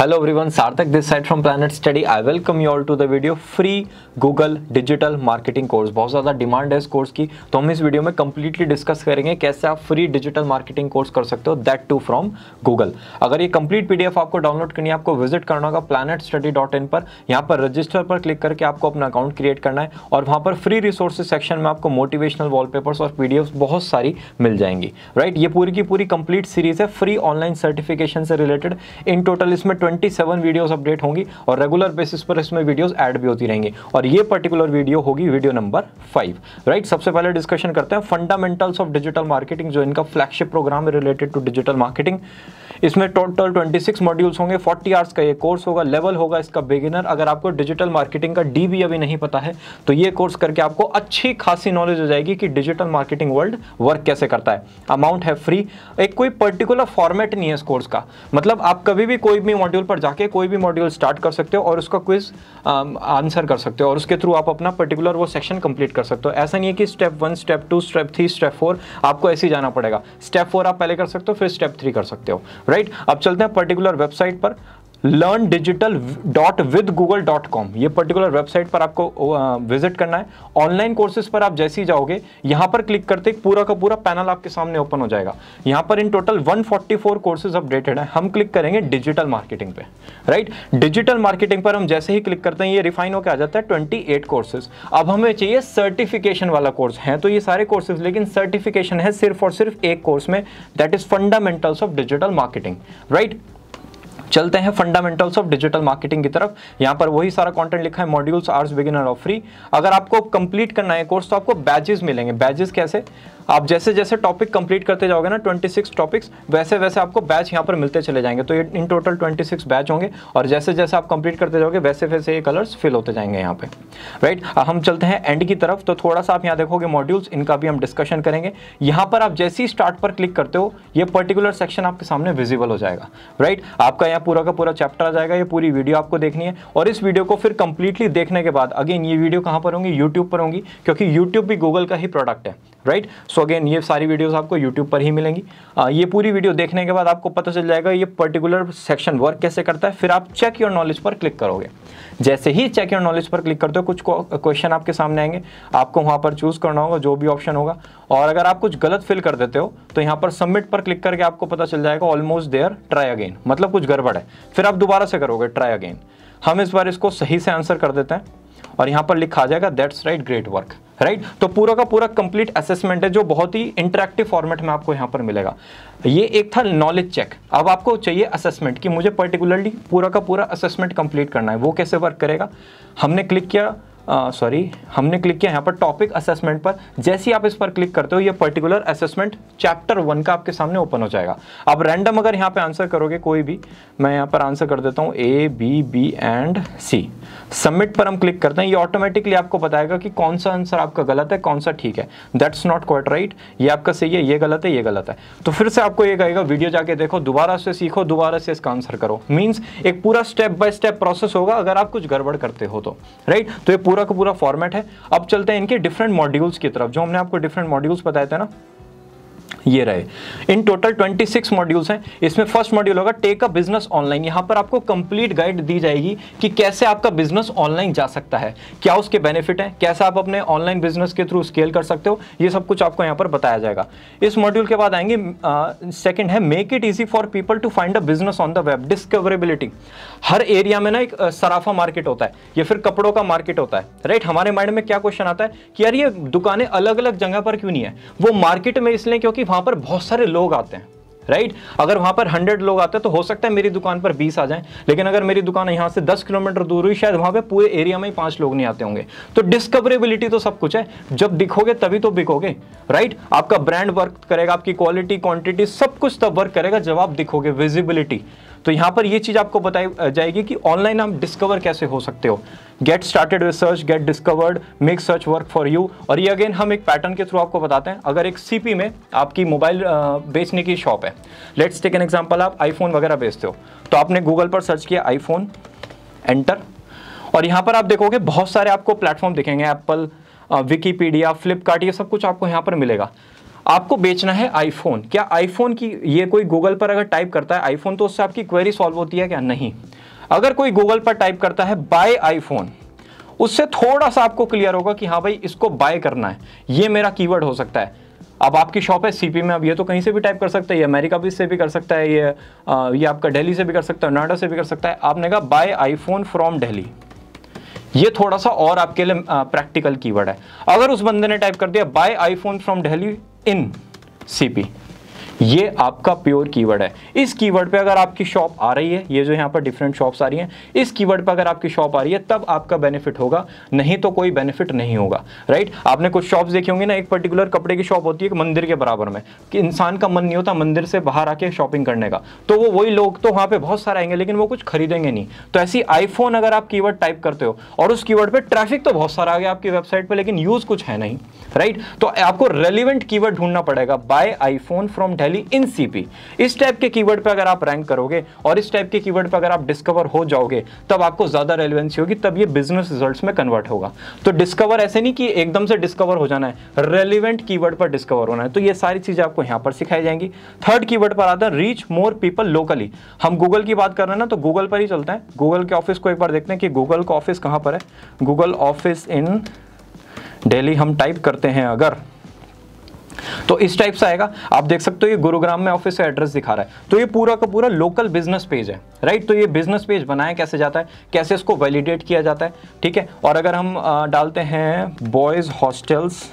Hello everyone, Sarthak this side from Planet Study. I welcome you all to the video free Google Digital Marketing course. बहुत ज़्यादा demand है इस course की, तो हम इस वीडियो में कंप्लीटली डिस्कस करेंगे कैसे आप फ्री डिजिटल मार्केटिंग कोर्स कर सकते हो, दैट टू फ्रॉम गूगल। अगर ये कंप्लीट पीडीएफ आपको डाउनलोड करनी है, आपको विजिट करना होगा planetstudy.in पर। यहाँ पर रजिस्टर पर क्लिक करके आपको अपना अकाउंट क्रिएट करना है और वहाँ पर फ्री रिसोर्सेज सेक्शन में आपको मोटिवेशनल वॉलपेपर्स और पीडीएफ बहुत सारी मिल जाएंगी। राइट, ये पूरी की पूरी कंप्लीट सीरीज है फ्री ऑनलाइन सर्टिफिकेशन से रिलेटेड। इन टोटल इसमें 27 वीडियोस अपडेट होंगी और रेगुलर बेसिस पर इसमें वीडियोस ऐड भी होती रहेंगी और ये पर्टिकुलर वीडियो होगी वीडियो नंबर 5। राइट, सबसे पहले डिस्कशन करते हैं फंडामेंटल्स ऑफ डिजिटल मार्केटिंग, जो इनका फ्लैगशिप प्रोग्राम है रिलेटेड टू डिजिटल मार्केटिंग। इसमें टोटल 26 मॉड्यूल्स होंगे, 40 आवर्स का ये कोर्स होगा। लेवल होगा इसका बिगिनर। अगर आपको डिजिटल मार्केटिंग का डी भी अभी नहीं पता है तो ये कोर्स करके आपको अच्छी खासी नॉलेज हो जाएगी कि डिजिटल मार्केटिंग वर्ल्ड वर्क कैसे करता है। अमाउंट है फ्री, एक कोई पर्टिकुलर फॉर्मेट नहीं है इस कोर्स का, मतलब आप कभी भी कोई भी मॉड्यूल पर जाके कोई भी मॉड्यूल स्टार्ट कर सकते हो और उसका क्विज आंसर कर सकते हो और उसके थ्रू आप अपना पर्टिकुलर वो सेक्शन कंप्लीट कर सकते हो। ऐसा नहीं है कि स्टेप 1, स्टेप 2, स्टेप 3, स्टेप 4 आपको ऐसे ही जाना पड़ेगा। स्टेप 4 आप पहले कर सकते हो, फिर स्टेप 3 कर सकते हो। राइट, अब चलते हैं पर्टिकुलर वेबसाइट पर learndigital.withgoogle.com। ये पर्टिकुलर वेबसाइट पर आपको विजिट करना है। ऑनलाइन कोर्सेज पर आप जैसे ही जाओगे, यहाँ पर क्लिक करते ही पूरा का पूरा पैनल आपके सामने ओपन हो जाएगा। यहाँ पर इन टोटल 144 कोर्सेज अपडेटेड है। हम क्लिक करेंगे डिजिटल मार्केटिंग पे। राइट, डिजिटल मार्केटिंग पर हम जैसे ही क्लिक करते हैं ये रिफाइन होकर आ जाता है 28 कोर्सेज। अब हमें चाहिए सर्टिफिकेशन वाला कोर्स है, तो ये सारे कोर्सेज, लेकिन सर्टिफिकेशन है सिर्फ और सिर्फ एक कोर्स में, that is fundamentals of digital marketing. Right, चलते हैं फंडामेंटल्स ऑफ डिजिटल मार्केटिंग की तरफ। यहाँ पर वही सारा कंटेंट लिखा है, मॉड्यूल्स आवर्स बिगिनर और फ्री। अगर आपको कंप्लीट करना है कोर्स तो आपको बैचेस मिलेंगे। बैचेस कैसे? आप जैसे जैसे टॉपिक कंप्लीट करते जाओगे ना, 26 टॉपिक्स, वैसे वैसे आपको बैच यहाँ पर मिलते चले जाएंगे। तो ये इन टोटल 26 बैच होंगे और जैसे जैसे आप कंप्लीट करते जाओगे वैसे वैसे ये कलर्स फिल होते जाएंगे यहाँ पे। राइट, हम चलते हैं एंड की तरफ। तो थोड़ा सा आप यहाँ देखोगे मॉड्यूल्स, इनका भी हम डिस्कशन करेंगे। यहाँ पर आप जैसे ही स्टार्ट पर क्लिक करते हो ये पर्टिकुलर सेक्शन आपके सामने विजिबल हो जाएगा। राइट, आपका यहाँ पूरा का पूरा चैप्टर आ जाएगा। ये पूरी वीडियो आपको देखनी है और इस वीडियो को फिर कंप्लीटली देखने के बाद अगेन ये वीडियो कहाँ पर होंगी? यूट्यूब पर होंगी, क्योंकि यूट्यूब भी गूगल का ही प्रोडक्ट है। राइट, सो अगेन ये सारी वीडियोस आपको यूट्यूब पर ही मिलेंगी। ये पूरी वीडियो देखने के बाद आपको पता चल जाएगा ये पर्टिकुलर सेक्शन वर्क कैसे करता है। फिर आप चेक योर नॉलेज पर क्लिक करोगे। जैसे ही चेक योर नॉलेज पर क्लिक करते हो कुछ क्वेश्चन आपके सामने आएंगे, आपको वहाँ पर चूज करना होगा जो भी ऑप्शन होगा। और अगर आप कुछ गलत फिल कर देते हो तो यहाँ पर सबमिट पर क्लिक करके आपको पता चल जाएगा ऑलमोस्ट देयर, ट्राई अगेन, मतलब कुछ गड़बड़ है। फिर आप दोबारा से करोगे ट्राई अगेन। हम इस बार इसको सही से आंसर कर देते हैं और यहाँ पर लिखा आ जाएगा that's right, great work. Right, तो पूरा का पूरा कंप्लीट असेसमेंट है जो बहुत ही इंटरैक्टिव फॉर्मेट में आपको यहाँ पर मिलेगा। ये एक था नॉलेज चेक। अब आपको चाहिए असेसमेंट कि मुझे पर्टिकुलरली पूरा का पूरा असेसमेंट कंप्लीट करना है। वो कैसे वर्क करेगा? हमने क्लिक किया यहाँ पर टॉपिक असेसमेंट पर। जैसे ही आप इस पर क्लिक करते हो ये पर्टिकुलर असेसमेंट चैप्टर 1 का आपके सामने ओपन हो जाएगा। अब रैंडम अगर यहाँ पे आंसर करोगे कोई भी, मैं यहाँ पर आंसर कर देता हूँ A, B, B and C। Submit पर हम क्लिक करते हैं, ये ऑटोमेटिकली आपको बताएगा कि कौन सा आंसर आपका गलत है, कौन सा ठीक है। दैट्स नॉट क्वाइट राइट, ये आपका सही है, ये गलत है, ये गलत है। तो फिर से आपको ये कहेगा वीडियो जाके देखो, दोबारा से सीखो, दोबारा से इसका आंसर करो। मीन्स एक पूरा स्टेप बाय स्टेप प्रोसेस होगा अगर आप कुछ गड़बड़ करते हो तो। राइट, तो ये पूरा का पूरा फॉर्मेट है। अब चलते हैं इनके डिफरेंट मॉड्यूल्स की तरफ, जो हमने आपको डिफरेंट मॉड्यूल्स बताए थे ना, ये रहे। इन टोटल 26 मॉड्यूल्स हैं। इसमें फर्स्ट मॉड्यूल होगा टेक अ बिजनेस ऑनलाइन। यहाँ पर आपको कंप्लीट गाइड दी जाएगी कि कैसे आपका बिजनेस ऑनलाइन जा सकता है, क्या उसके बेनिफिट हैं, कैसे आप अपने ऑनलाइन बिजनेस के थ्रू स्केल कर सकते हो, ये सब कुछ आपको यहाँ पर बताया जाएगा। इस मॉड्यूल के बाद आएंगे सेकंड है make it easy for people to find a business on the web. Discoverability. हर एरिया में ना एक सराफा मार्केट होता है या फिर कपड़ों का मार्केट होता है। राइट, हमारे माइंड में क्या क्वेश्चन आता है कि यार ये दुकानें अलग अलग जगह पर क्यों नहीं है? वो मार्केट में इसलिए क्योंकि वहां पर बहुत सारे लोग आते हैं। राइट, अगर वहां पर 100 लोग आते हैं तो हो सकता है मेरी दुकान पर 20 आ जाएं, लेकिन अगर मेरी दुकान यहाँ से 10 किलोमीटर दूर हुई, शायद वहां पे पूरे एरिया में ही 5 लोग नहीं आते होंगे। तो डिस्कवरेबिलिटी तो सब कुछ है, जब दिखोगे तभी तो बिकोगे। राइट, आपका ब्रांड वर्क करेगा, आपकी क्वालिटी, क्वांटिटी सब कुछ तब वर्क करेगा जब आप दिखोगे, विजिबिलिटी। तो यहाँ पर ये चीज आपको बताई जाएगी कि ऑनलाइन आप डिस्कवर कैसे हो सकते हो। Get started with search, get discovered, make search work for you. और ये अगेन हम एक पैटर्न के थ्रू आपको बताते हैं। अगर एक सीपी में आपकी मोबाइल बेचने की शॉप है, लेट्स टेक एन एग्जांपल, आप आईफोन वगैरह बेचते हो, तो आपने गूगल पर सर्च किया आईफोन, एंटर, और यहाँ पर आप देखोगे बहुत सारे आपको प्लेटफॉर्म दिखेंगे, एप्पल, विकीपीडिया, फ्लिपकार्ट, ये सब कुछ आपको यहाँ पर मिलेगा। आपको बेचना है आईफोन। क्या आईफोन की ये कोई गूगल पर अगर टाइप करता है आईफोन तो उससे आपकी क्वेरी सॉल्व होती है क्या? नहीं। अगर कोई गूगल पर टाइप करता है बाय आईफोन, उससे थोड़ा सा आपको क्लियर होगा कि हाँ भाई इसको बाय करना है, ये मेरा कीवर्ड हो सकता है। अब आपकी शॉप है सीपी में, अब ये तो कहीं से भी टाइप कर सकता है, ये अमेरिका भी से भी कर सकता है, ये आपका दिल्ली से भी कर सकता है, नोएडा से भी कर सकता है। आपने कहा बाय आईफोन फ्रॉम दिल्ली, ये थोड़ा सा और आपके लिए प्रैक्टिकल कीवर्ड है। अगर उस बंदे ने टाइप कर दिया buy iPhone from Delhi in CP, ये आपका प्योर कीवर्ड है। इस कीवर्ड पे अगर आपकी शॉप आ रही है, ये जो यहाँ पर डिफरेंट शॉप्स आ रही हैं, इस कीवर्ड पे अगर आपकी शॉप आ रही है तब आपका बेनिफिट होगा, नहीं तो कोई बेनिफिट नहीं होगा, राइट। आपने कुछ शॉप्स देखी होंगी ना, एक पर्टिकुलर कपड़े की शॉप होती है मंदिर के बराबर में, कि इंसान का मन नहीं होता मंदिर से बाहर आके शॉपिंग करने का, तो वो वही लोग तो वहाँ पे बहुत सारे आएंगे लेकिन वो कुछ खरीदेंगे नहीं। तो ऐसी आईफोन अगर आप कीवर्ड टाइप करते हो और उस कीवर्ड पे ट्रैफिक तो बहुत सारा आ गया आपकी वेबसाइट पे, लेकिन यूज कुछ है नहीं, राइट। तो आपको रेलिवेंट कीवर्ड ढूंढना पड़ेगा, buy iPhone from Delhi in CP. इस टाइप के कीवर्ड पे अगर आप रैंक करोगे और इस टाइप के कीवर्ड पे अगर आप डिस्कवर हो जाओगे, तब आपको ज्यादा रेलेवेंसी होगी, तब ये बिजनेस रिजल्ट्स में कन्वर्ट होगा। तो डिस्कवर ऐसे नहीं कि एकदम से डिस्कवर हो जाना है, रेलिवेंट कीवर्ड पर डिस्कवर होना है। तो ये सारी चीजें आपको यहां पर सिखाई जाएंगी। थर्ड कीवर्ड पर आता है रीच मोर पीपल लोकली। हम गूगल की बात कर रहे हैं ना, तो गूगल पर ही चलता है। गूगल के ऑफिस को एक बार देखते हैं कि गूगल का ऑफिस कहां पर है। गूगल ऑफिस इन दिल्ली हम टाइप करते हैं अगर, तो इस टाइप से आएगा। आप देख सकते हो ये गुरुग्राम में ऑफिस का एड्रेस दिखा रहा है। तो ये पूरा का पूरा लोकल बिजनेस पेज है, राइट। तो ये बिजनेस पेज बनाया कैसे जाता है, कैसे इसको वैलिडेट किया जाता है, ठीक है। और अगर हम डालते हैं बॉयज हॉस्टल्स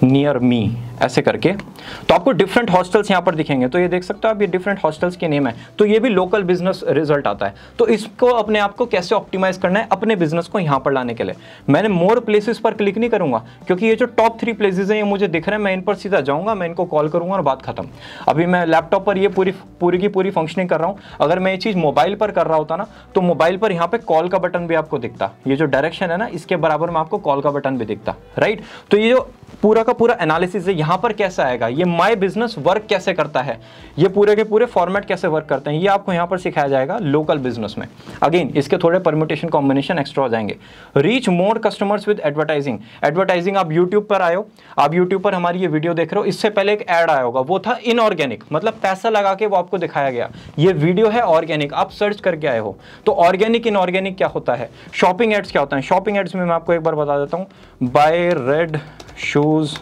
नियर मी ऐसे करके, तो आपको डिफरेंट हॉस्टल्स यहाँ पर दिखेंगे। तो ये देख सकते हो आप, ये डिफरेंट हॉस्टल्स के नेम है, तो ये भी लोकल बिजनेस रिजल्ट आता है। तो इसको अपने आप को कैसे ऑप्टिमाइज करना है अपने बिजनेस को यहाँ पर लाने के लिए, मैंने मोर प्लेसेस पर क्लिक नहीं करूंगा, क्योंकि ये जो टॉप 3 प्लेसेस हैं ये मुझे दिख रहे हैं, मैं इन पर सीधा जाऊंगा, मैं इनको कॉल करूंगा और बात खत्म। अभी मैं लैपटॉप पर ये पूरी की पूरी फंक्शनिंग कर रहा हूँ। अगर मैं ये चीज मोबाइल पर कर रहा होता ना, तो मोबाइल पर यहाँ पे कॉल का बटन भी आपको दिखता, ये जो डायरेक्शन है ना इसके बराबर में आपको कॉल का बटन भी दिखता, राइट। तो ये जो पूरा का पूरा एनालिसिस है यहाँ पर कैसे आएगा, ये माय बिजनेस वर्क कैसे करता है, ये पूरे के पूरे फॉर्मेट कैसे वर्क करते हैं, ये आपको यहाँ पर सिखाया जाएगा लोकल बिजनेस में। अगेन इसके थोड़े परम्यूटेशन कॉम्बिनेशन एक्स्ट्रा हो जाएंगे। Reach more customers with advertising. Advertising, आप यूट्यूब पर आए हो, आप यूट्यूब पर हमारी ये वीडियो देख रहे हो, इससे पहले एक ऐड आया होगा, वो था इनऑर्गेनिक, मतलब पैसा लगा के वो आपको दिखाया गया। ये वीडियो है ऑर्गेनिक, आप सर्च करके आए हो। तो ऑर्गेनिक इनऑर्गेनिक क्या होता है, शॉपिंग एड्स क्या होता है। शॉपिंग एड्स में मैं आपको एक बार बता देता हूँ, बाय रेड शूज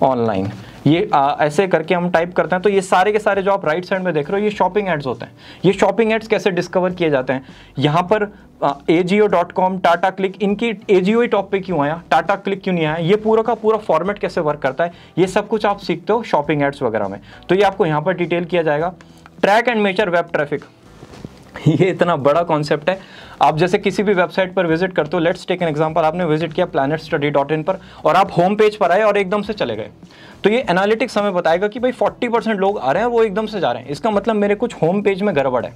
ऑनलाइन, ये ऐसे करके हम टाइप करते हैं। तो ये सारे के सारे जो आप राइट साइड में देख रहे हो, ये शॉपिंग एड्स होते हैं। ये शॉपिंग एड्स कैसे डिस्कवर किए जाते हैं, यहाँ पर AJIO.com, टाटा क्लिक, इनकी AJIO ही टॉप पे क्यों आया, टाटा क्लिक क्यों नहीं आया, ये पूरा का पूरा फॉर्मेट कैसे वर्क करता है, ये सब कुछ आप सीखते हो शॉपिंग एड्स वगैरह में। तो ये आपको यहाँ पर डिटेल किया जाएगा। Track and measure web traffic, ये इतना बड़ा कॉन्सेप्ट है। आप जैसे किसी भी वेबसाइट पर विजिट करते हो, लेट्स टेक एन एग्जांपल, आपने विजिट किया planetstudy.in पर और आप होम पेज पर आए और एकदम से चले गए, तो ये एनालिटिक्स हमें बताएगा कि भाई 40% लोग आ रहे हैं, वो एकदम से जा रहे हैं, इसका मतलब मेरे कुछ होम पेज में गड़बड़ है,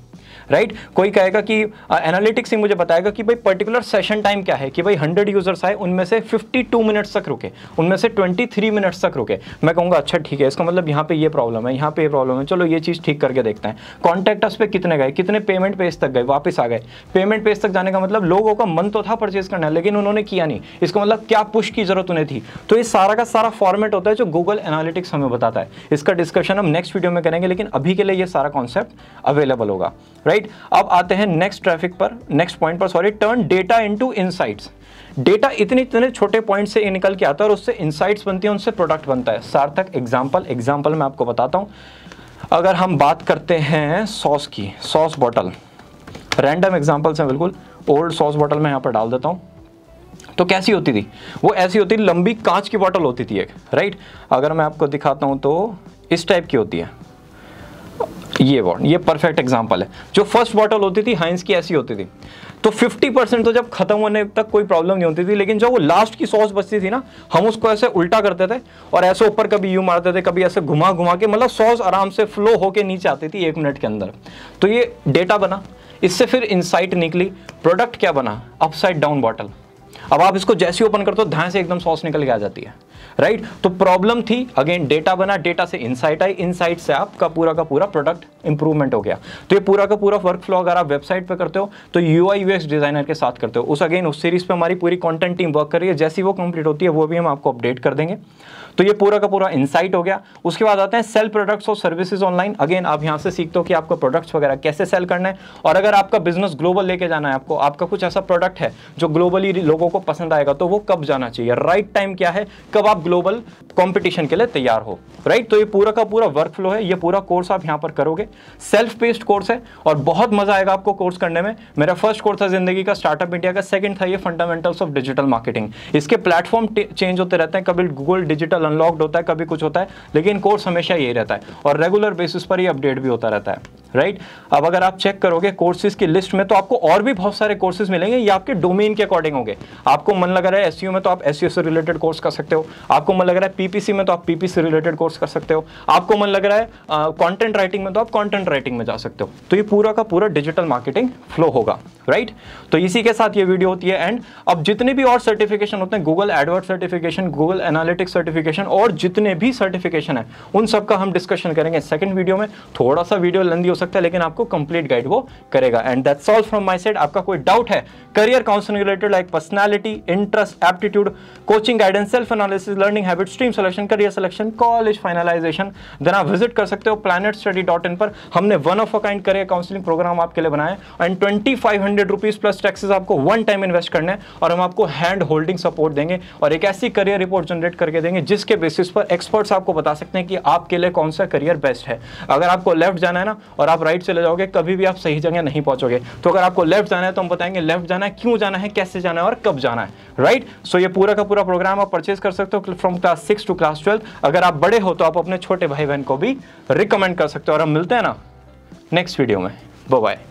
राइट। कोई कहेगा कि एनालिटिक्स ही मुझे बताएगा कि भाई पर्टिकुलर सेशन टाइम क्या है, कि भाई 100 यूजर्स आए, उनमें से 52 मिनट्स तक रुके, उनमें से 23 मिनट्स तक रुके। मैं कहूँगा अच्छा ठीक है, इसका मतलब यहाँ पे ये प्रॉब्लम है, यहाँ पे ये प्रॉब्लम है, चलो ये चीज़ ठीक करके देखते हैं। कॉन्टैक्ट अस पे कितने गए, कितने पेमेंट पेज तक गए, वापस आ गए। पेमेंट पेज तक जाने का मतलब लोगों का मन तो था परचेज करना है, लेकिन उन्होंने किया नहीं, इसका मतलब क्या पुश की जरूरत उन्हें थी। तो ये सारा का सारा फॉर्मेट होता है जो गूगल एनालिटिक्स हमें बताता है। इसका डिस्कशन हम नेक्स्ट वीडियो में करेंगे, लेकिन अभी के लिए ये सारा कॉन्सेप्ट अवेलेबल होगा, राइट। अब आते हैं नेक्स्ट ट्रैफिक पर, नेक्स्ट पॉइंट पर, sorry, turn data into insights. Data इतने छोटे पॉइंट से निकल के आता है और उससे इनसाइट्स बनती है, उनसे प्रोडक्ट बनता है। सार्थक एग्जांपल मैं आपको बताता हूं। अगर हम बात करते हैं सॉस की, सॉस बॉटल, रैंडम एग्जांपल्स हैं बिल्कुल, ओल्ड सॉस बॉटल मैं यहाँ पर डाल देता हूँ। तो कैसी होती थी वो, ऐसी होती, लंबी कांच की बॉटल होती थी एक, राइट। अगर मैं आपको दिखाता हूँ तो इस टाइप की होती है ये परफेक्ट एग्जांपल है। जो फर्स्ट बॉटल होती थी हाइंस की, ऐसी होती थी। तो 50% तो जब खत्म होने तक कोई प्रॉब्लम नहीं होती थी, लेकिन जब वो लास्ट की सॉस बचती थी ना, हम उसको ऐसे उल्टा करते थे और ऐसे ऊपर कभी यूं मारते थे, कभी ऐसे घुमा के, मतलब सॉस आराम से फ्लो होके नीचे आती थी 1 मिनट के अंदर। तो ये डेटा बना, इससे फिर इनसाइट निकली, प्रोडक्ट क्या बना, अपसाइड डाउन बॉटल। अब आप इसको जैसे ओपन करते हो ध्यान से एकदम सॉस निकल के आ जाती है। राइट। तो प्रॉब्लम थी, अगेन डेटा बना, डेटा से इनसाइट आई, इनसाइट से आपका पूरा का पूरा प्रोडक्ट इंप्रूवमेंट हो गया। तो ये पूरा का पूरा वर्क फ्लो अगर आप वेबसाइट पे करते हो तो यूआई यूएक्स डिजाइनर के साथ करते हो। उस सीरीज पे हमारी पूरी कंटेंट टीम वर्क कर रही है, जैसी वो कंप्लीट होती है वो भी हम आपको अपडेट कर देंगे। तो ये पूरा का पूरा इनसाइट हो गया। उसके बाद आते हैं सेल प्रोडक्ट्स और सर्विसेज ऑनलाइन। अगेन आप यहाँ से सीखते हो कि आपको प्रोडक्ट्स वगैरह कैसे सेल करना है, और अगर आपका बिजनेस ग्लोबल लेके जाना है, आपका कुछ ऐसा प्रोडक्ट है जो ग्लोबली लोगों को पसंद आएगा, तो वो कब जाना चाहिए, राइट टाइम क्या है, कब आप ग्लोबल कंपटीशन के लिए तैयार हो, राइट। तो ये पूरा का पूरा वर्क फ्लो है, ये पूरा कोर्स आप यहाँ पर करोगे। सेल्फ बेस्ड कोर्स है और बहुत मजा आएगा आपको कोर्स करने में। मेरा फर्स्ट कोर्स था जिंदगी का स्टार्टअप इंडिया का, सेकंड था ये फंडामेंटल्स ऑफ डिजिटल मार्केटिंग। इसके प्लेटफॉर्म चेंज होते रहते हैं, कभी गूगल डिजिटल अनलॉक्ड होता है, कभी कुछ होता है, लेकिन कोर्स हमेशा यही रहता है और रेगुलर बेसिस पर ये अपडेट भी होता रहता है, राइट। अब अगर आप चेक करोगे कोर्सेज की लिस्ट में तो आपको और भी बहुत सारे कोर्सेज मिलेंगे, ये आपके डोमेन के अकॉर्डिंग होंगे। आपको मन लग रहा है एसईओ में तो आप एसईओ से रिलेटेड कोर्स कर सकते हो, आपको मन लग रहा है पीपीसी में तो आप पीपीसी से रिलेटेड कोर्स कर सकते हो, आपको मन लग रहा है कंटेंट राइटिंग में तो आप कंटेंट राइटिंग में जा सकते हो। तो ये पूरा का पूरा डिजिटल मार्केटिंग फ्लो होगा, राइट। तो इसी के साथ ये वीडियो होती है एंड। अब जितने भी और सर्टिफिकेशन होते हैं, Google Edward certification, Google analytics certification और जितने भी सर्टिफिकेशन है उन सब का हम डिस्कशन करेंगे सेकंड वीडियो में। थोड़ा सा वीडियो लेंदी हो सकता है लेकिन आपको कंप्लीट गाइड वो करेगा। And that's all from my side. आपका कोई डाउट है career counselling related like personality, interest, aptitude, coaching guidance, self analysis, learning habit, stream selection, career selection, college finalisation, then आप विजिट कर सकते हो planetstudy.in पर। हमने one of a kind career counselling programme आपके लिए बनाया एंड 2500 रुपीज प्लस टैक्सेस आपको वन टाइम इन्वेस्ट करना है और हम आपको हैंड होल्डिंग सपोर्ट देंगे और एक ऐसी करियर रिपोर्ट जनरेट करके देंगे जिसके बेसिस पर एक्सपर्ट्स आपको बता सकते हैं कि आपके लिए कौन सा करियर बेस्ट है। अगर आपको लेफ्ट जाना है ना और आप राइट चले जाओगे, कभी भी आप सही जगह नहीं पहुंचोगे। तो अगर आपको लेफ्ट जाना है तो हम बताएंगे लेफ्ट जाना है, क्यों जाना है, कैसे जाना है और कब जाना है, राइट। सो ये पूरा का पूरा प्रोग्राम आप परचेज कर सकते हो फ्रॉम क्लास 6 टू क्लास 12। अगर आप बड़े हो तो आप अपने छोटे भाई बहन को भी रिकमेंड कर सकते हो। और हम मिलते हैं ना नेक्स्ट वीडियो में। Bye bye.